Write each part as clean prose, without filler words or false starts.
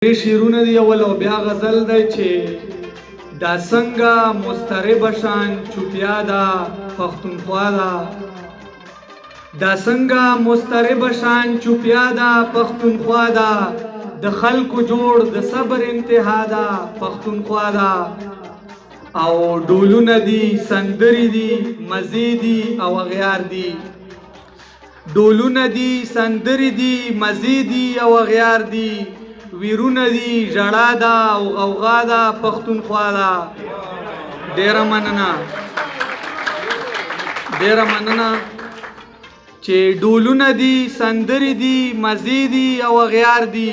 شیرونه دی اول او بیا غزل دی چې دا څنګه مسترب شان چوپیا دا پښتونخوا دا دا څنګه مسترب شان چوپیا دا پښتونخوا دا د خلکو جوړ د صبر انتها دا پښتونخوا دا او ډولونه دي سندري دي مزيدي او غيار دي ډولونه دي سندري دي مزيدي او غيار دي ویرونه دي ژړا ده او غوغا ده پښتونخوا ده. ډېره مننه چې ډولونه دي سندري دي مزې دي او غیار دي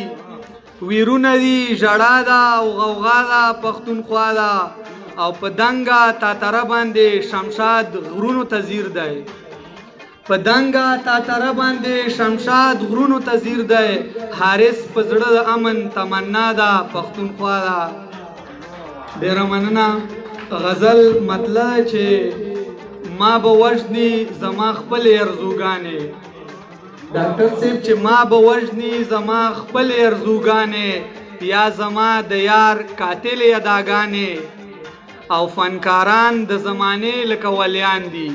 ویرونه دي ژړا ده او غوغا ده پښتونخوا ده او په دنګه تاتره باندې شمشاد غرونو ته ځیر دی په دنګه تاتره باندې شمشاد غرونو ته ځیر دی حارس په زړه د امن تمنا ده پښتونخوا ده. ډېره مننه. غزل مطلب چې ما به وژني زما خپلې ارزوګانې ډاکټر صاحب چې ما به وژني زما خپلې ارزوګانې یا زما د یار قاتلې اداګانې او فنکاران د زمانې لکه ولیان دي.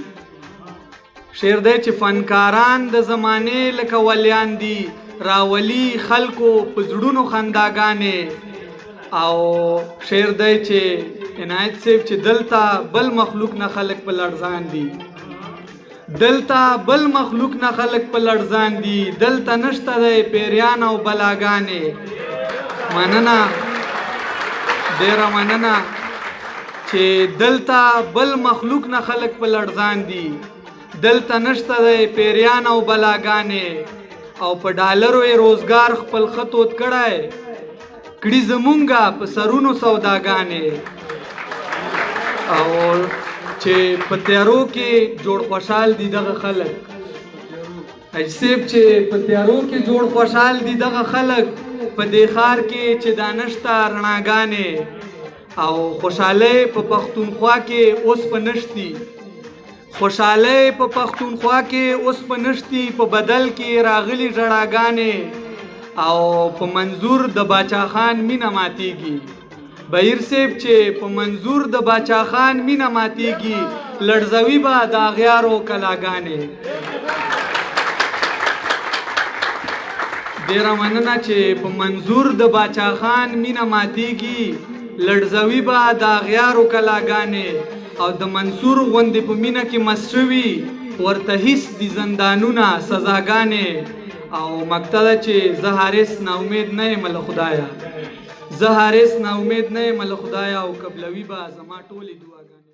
شعر دی چې فنکاران د زمانې لکه ولیان دي راولي خلکو په زړونو خنداګانې او شعر دی چې عنایت صاحب چې دلته بل مخلوق نه خلق په لړزان دي دلته بل مخلوق نه خلق په لړزان دي دلته نشته دی پیریان او بلاګانې. مننه ډېره مننه چې دلته بل مخلوق نه خلق په لړزان دي دلته نشته دی پیریان او بلاګانې او په ډالرو یې روزګار خپل خطوت کړی کړي زمونږه په سرونو سوداګانې او چې په تیارو کې جوړ خوشحال دي دغه خلک اجسیب چې په تیارو کې جوړ خوشحال دي دغه خلک په دې ښار کې چې دا نشته رڼاګانې او خوشحالۍ په پښتونخوا کې اوس په نشتي خوشحالۍ په پښتونخوا کې اوس په نشتي په بدل کې راغلي ژړاګانې او په منظور د باچا خان مینه ماتیږي بهیر صاحب چې په منظور د باچا خان مینه ماتیږي لړزوي به د اغیارو کلاګانې. ډېره مننه چې په منظور د باچا خان مینه ماتیږي لړزوي به د اغیارو کلاګانې او د منصور غوندې په مینه کې مست شوي ورته هیڅ دي زندانونه سزاګانې او مقطع ده چې زه حارس ناامید نه یم له خدایه زه حارس ناامید نه یم له خدایه او قبلوي به زما ټولې دعاګانې